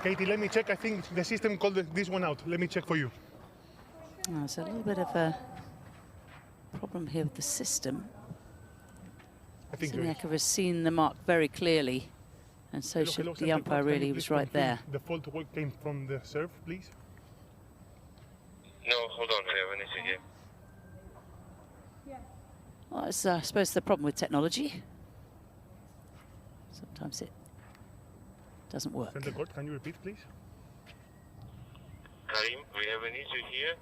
Katie, let me check. I think the system called this one out. Let me check for you. Oh, there's a little bit of a problem here with the the I think Siniakova has seen the mark very clearly, and so should the umpire. Really, he was right there. The fault came from the serve, please. No, hold on, we have an issue here. Well, it's, I suppose, the problem with technology. Sometimes it doesn't work. Center court, can you repeat, please? Karim, we have an issue here.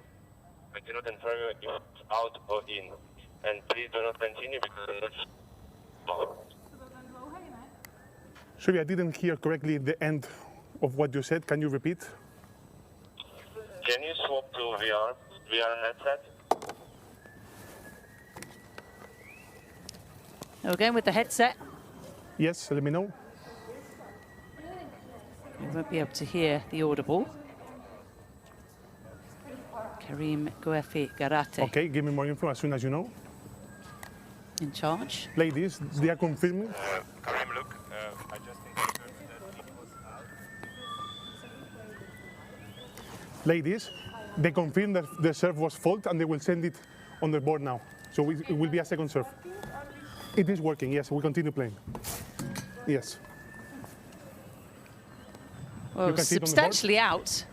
I cannot confirm if it's out or in. And please do not continue because that's... Sorry, I didn't hear correctly the end of what you said. Can you repeat? Can you swap to VR headset? Again with the headset. Yes, let me know. You won't be able to hear the audible. Karim Goefi Garate. Okay, give me more info as soon as you know. In charge. Ladies, they are confirming. Karim, look, I just think that he was out. Ladies, they confirm that the serve was fault and they will send it on the board now. So it will be a second serve. It is working, yes, we continue playing. Yes. Well, substantially out.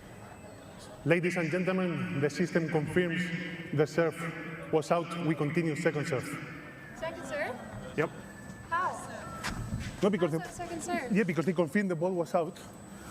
Ladies and gentlemen, the system confirms the serve was out. We continue second serve. Second serve? Yep. How? No, because How's that second serve? yeah, because they confirmed the ball was out.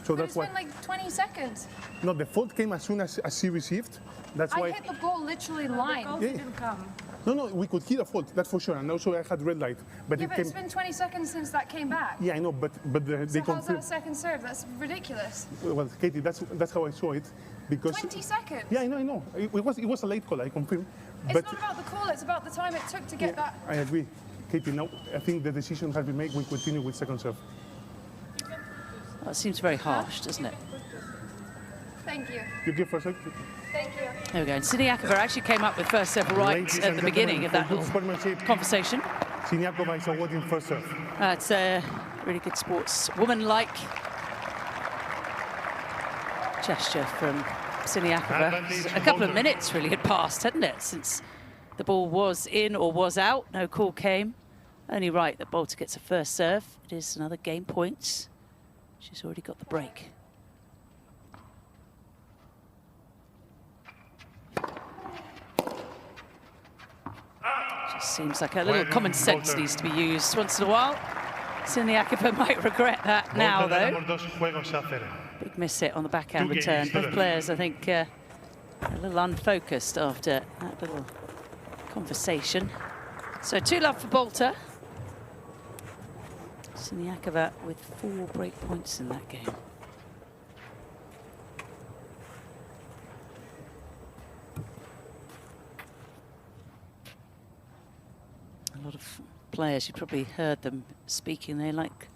So But that's it's why. been like 20 seconds. No, the fault came as soon as she received. That's why. I hit the ball literally line. Yeah. Didn't come. No, we could hear a fault. That's for sure. And also I had red light, but Yeah, it but came. it's been 20 seconds since that came back. Yeah, I know, but they So how's confirmed. that second serve? That's ridiculous. Well, Katie, that's how I saw it, because. 20 seconds? Yeah, I know. It was a late call. I confirm. It's But not about the call, it's about the time it took to get that. I agree, Katie. Now I think the decision has been made. We continue with second serve. That seems very harsh, doesn't it? Thank you. You give first serve. Thank you. There we go. And Siniakova actually came up with first serve right Ladies at and the beginning of that gentlemen, for good little sportsmanship, conversation. Siniakova is awarding first serve. It's a really good sportswoman-like gesture from Siniakova. A couple of minutes really had passed, hadn't it, since the ball was in or was out. No call came. Only right that Boulter gets a first serve. It is another game point. She's already got the break. Just seems like a little common sense needs to be used once in a while. Siniakova might regret that now, though. Big miss hit on the backhand return. Both players, I think, a little unfocused after that little conversation. So 2-love for Boulter. Siniakova with 4 break points in that game. A lot of players, you probably heard them speaking, they like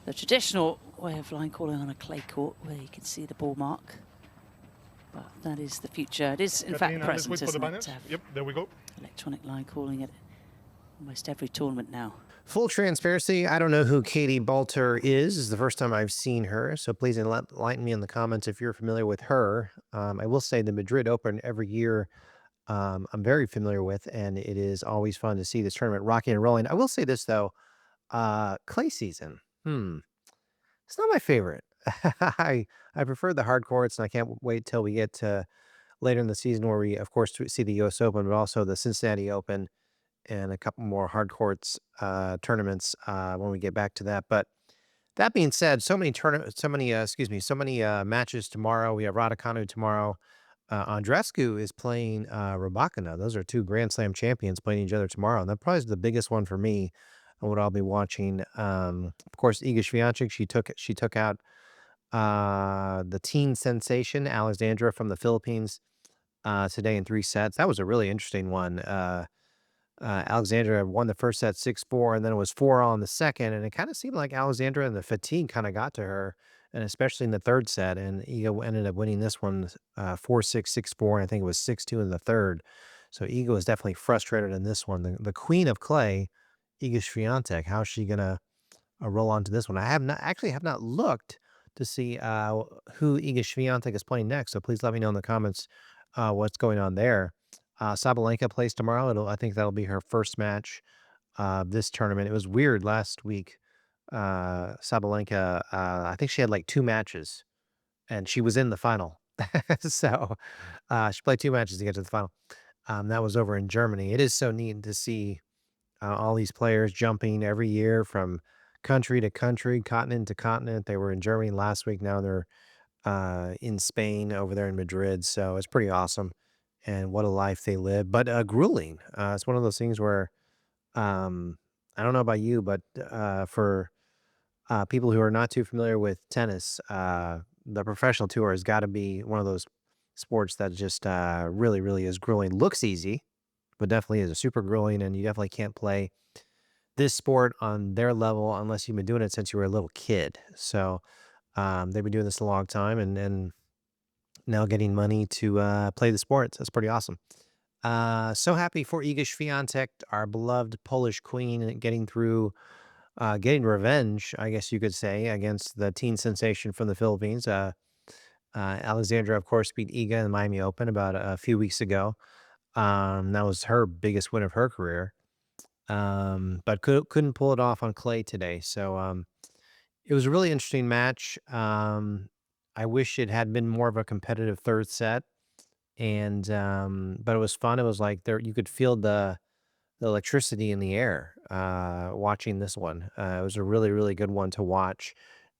the traditional way of line calling on a clay court where you can see the ball mark. But that is the future. It is, in fact, present, isn't it, to have Yep, there we go. electronic line calling at almost every tournament now. Full transparency, I don't know who Katie Boulter is. This is the first time I've seen her, so please enlighten me in the comments if you're familiar with her. I will say the Madrid Open every year I'm very familiar with, and it is always fun to see this tournament rocking and rolling. I will say this, though. Clay season. It's not my favorite. I prefer the hard courts, and I can't wait till we get to later in the season where we, of course, see the U.S. Open, but also the Cincinnati Open and a couple more hard courts tournaments when we get back to that. But that being said, so many matches tomorrow. We have Raducanu tomorrow. Andreescu is playing Rybakina. Those are 2 Grand Slam champions playing each other tomorrow, and that probably is the biggest one for me and what I'll be watching. Of course, Iga Swiatek, she took out the teen sensation Alexandra from the Philippines today in 3 sets. That was a really interesting one. Alexandra won the first set 6-4, and then it was 4-all in the second, and it kind of seemed like Alexandra and the fatigue kind of got to her, and especially in the third set, and Iga ended up winning this one 4-6, 6-4, and I think it was 6-2 in the third. So Iga was definitely frustrated in this one. The queen of clay, Iga Swiatek, how's she gonna roll on to this one? I have not looked to see who Iga Swiatek is playing next. So please let me know in the comments what's going on there. Sabalenka plays tomorrow. I think that'll be her first match this tournament. It was weird last week. Sabalenka, I think she had like 2 matches, and she was in the final. So she played 2 matches to get to the final. That was over in Germany. It is so neat to see all these players jumping every year from country to country, continent to continent. They were in Germany last week. Now they're in Spain over there in Madrid. So it's pretty awesome. And what a life they live, but grueling. It's one of those things where I don't know about you, but for people who are not too familiar with tennis, the professional tour has got to be one of those sports that just really, really is grueling. Looks easy, but definitely is a super grueling, and you definitely can't play this sport on their level unless you've been doing it since you were a little kid. So they've been doing this a long time, and now getting money to play the sports. That's pretty awesome. So happy for Iga Swiatek, our beloved Polish queen, getting through, getting revenge, I guess you could say, against the teen sensation from the Philippines. Alexandra, of course, beat Iga in the Miami Open about a few weeks ago. That was her biggest win of her career, but couldn't pull it off on clay today. So it was a really interesting match. I wish it had been more of a competitive third set, and but it was fun. It was like there you could feel the electricity in the air watching this one. It was a really, really good one to watch.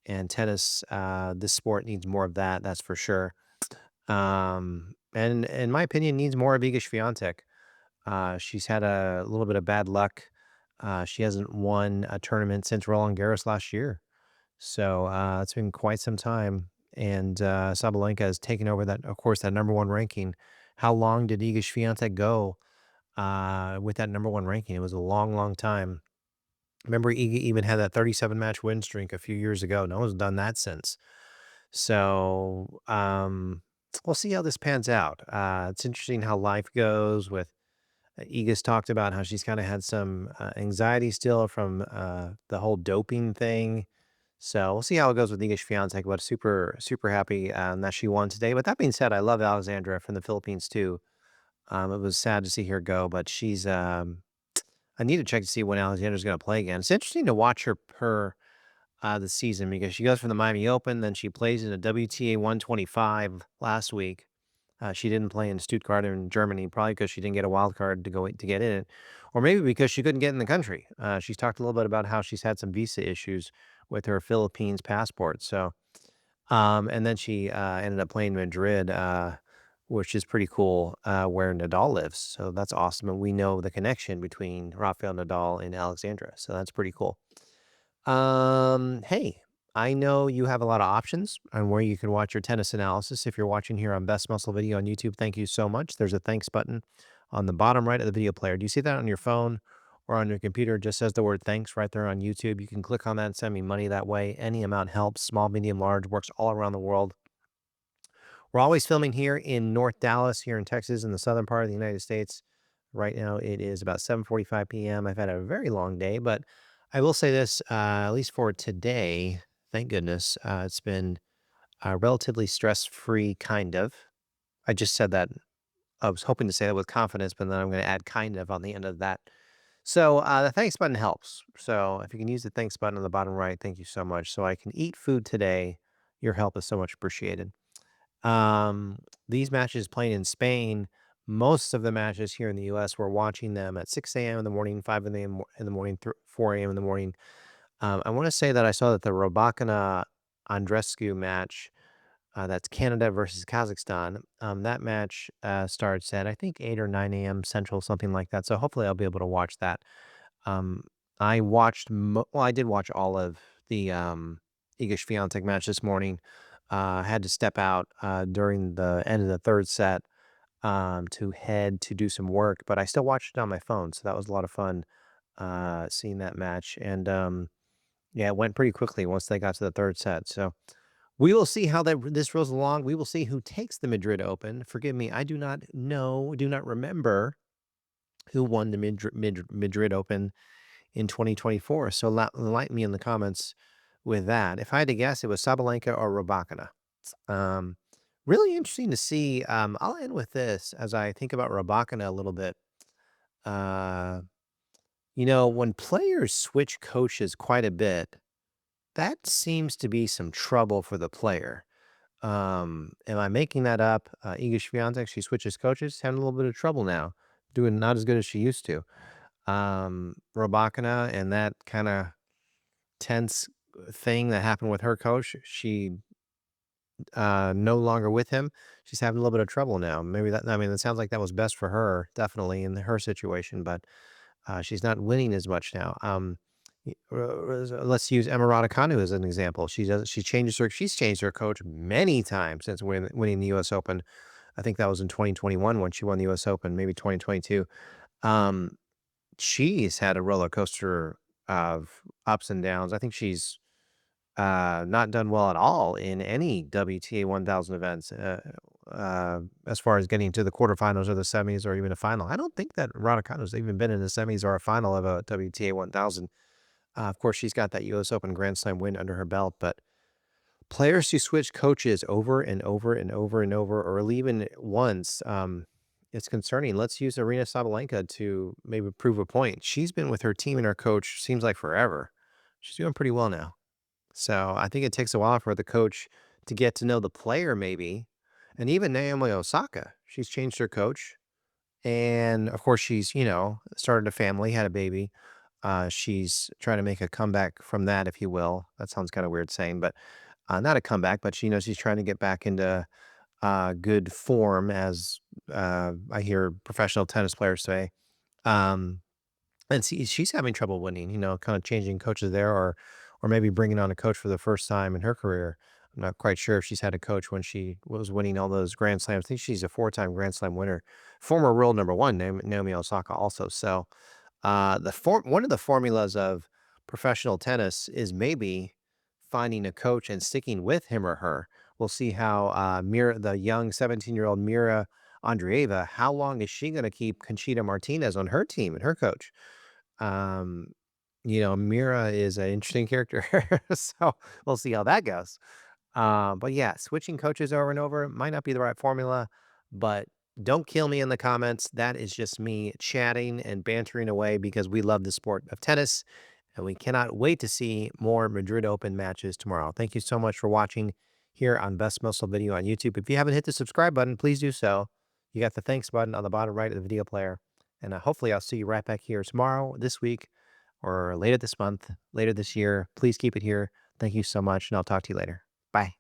And tennis, this sport needs more of that, that's for sure. And in my opinion, needs more of Iga Swiatek. She's had a little bit of bad luck. She hasn't won a tournament since Roland Garros last year. So it's been quite some time. And Sabalenka has taken over that, of course, that #1 ranking. How long did Iga Swiatek go with that #1 ranking? It was a long, long time. Remember, Iga even had that 37 match win streak a few years ago. No one's done that since. So we'll see how this pans out. It's interesting how life goes with Iga's talked about how she's kind of had some anxiety still from the whole doping thing. So we'll see how it goes with Iga Swiatek, but super, super happy that she won today. But that being said, I love Alexandra from the Philippines too. It was sad to see her go, but she's I need to check to see when Alexandra's going to play again. It's interesting to watch her this season because she goes from the Miami Open, then she plays in a WTA 125 last week. She didn't play in Stuttgart in Germany, probably because she didn't get a wild card to get in it, or maybe because she couldn't get in the country. She's talked a little bit about how she's had some visa issues with her Philippines passport. So, and then she ended up playing Madrid, which is pretty cool, where Nadal lives. So that's awesome. And we know the connection between Rafael Nadal and Alexandra. So that's pretty cool. Hey, I know you have a lot of options on where you can watch your tennis analysis. If you're watching here on Best Muscle Video on YouTube, thank you so much. There's a thanks button on the bottom right of the video player. Do you see that on your phone or on your computer? It just says the word thanks right there on YouTube. You can click on that and send me money that way. Any amount helps. Small, medium, large, works all around the world. We're always filming here in North Dallas, here in Texas, in the southern part of the United States. Right now, it is about 7:45 p.m. I've had a very long day, but I will say this, at least for today, thank goodness, it's been relatively stress-free, kind of. I just said that. I was hoping to say that with confidence, but then I'm going to add kind of on the end of that. So the thanks button helps. So if you can use the thanks button on the bottom right, thank you so much. So I can eat food today. Your help is so much appreciated. These matches playing in Spain, most of the matches here in the US, we're watching them at 6 a.m. in the morning, 5 in the morning, 4 a.m. in the morning. I want to say that I saw that the Robakina Andreescu match, that's Canada versus Kazakhstan, that match starts at I think 8 or 9 a.m. Central, something like that. So hopefully I'll be able to watch that. I watched, I did watch all of the Iga Swiatek match this morning. Had to step out during the end of the third set to head to do some work, but I still watched it on my phone, so that was a lot of fun seeing that match. And yeah, it went pretty quickly once they got to the third set. So we will see how this rolls along. We will see who takes the Madrid Open. Forgive me, I do not know, do not remember who won the Madrid Open in 2024. So enlighten me in the comments with that. If I had to guess, it was Sabalenka or Rybakina. Um, really interesting to see. I'll end with this as I think about Rybakina a little bit. Uh, when players switch coaches quite a bit, that seems to be some trouble for the player. Am I making that up? Iga Swiatek, she switches coaches, having a little bit of trouble now, doing not as good as she used to. Rybakina and that kind of tense thing that happened with her coach, she no longer with him. She's having a little bit of trouble now. Maybe that, I mean, it sounds like that was best for her, definitely in her situation, but she's not winning as much now. Let's use Emma Raducanu as an example. She's changed her coach many times since winning the U.S. Open. I think that was in 2021 when she won the U.S. Open, maybe 2022. She's had a roller coaster of ups and downs. I think she's not done well at all in any WTA 1000 events as far as getting to the quarterfinals or the semis or even a final. I don't think that Raducanu's even been in the semis or a final of a WTA 1000. Of course, she's got that U.S. Open Grand Slam win under her belt, but players who switch coaches over and over and over and over, or even once, it's concerning. Let's use Arina Sabalenka to maybe prove a point. She's been with her team and her coach, seems like forever. She's doing pretty well now. So I think it takes a while for the coach to get to know the player, maybe. And even Naomi Osaka, she's changed her coach. And of course, she's, started a family, had a baby. She's trying to make a comeback from that, if you will. That sounds kind of weird saying, but not a comeback, but she knows she's trying to get back into good form, as I hear professional tennis players say. Um, and she's having trouble winning, kind of changing coaches there, or maybe bringing on a coach for the first time in her career. I'm not quite sure if she's had a coach when she was winning all those Grand Slams. I think she's a 4-time Grand Slam winner, former world number one, Naomi Osaka also. So one of the formulas of professional tennis is maybe finding a coach and sticking with him or her. We'll see how the young 17-year-old Mira Andreeva, how long is she going to keep Conchita Martinez on her team and her coach? Mira is an interesting character, so we'll see how that goes. But yeah, switching coaches over and over might not be the right formula, but don't kill me in the comments. That is just me chatting and bantering away because we love the sport of tennis, and we cannot wait to see more Madrid Open matches tomorrow. Thank you so much for watching here on Best Muscle Video on YouTube. If you haven't hit the subscribe button, please do so. You got the thanks button on the bottom right of the video player. And hopefully I'll see you right back here tomorrow, this week, or later this month, later this year. Please keep it here. Thank you so much, and I'll talk to you later. Bye.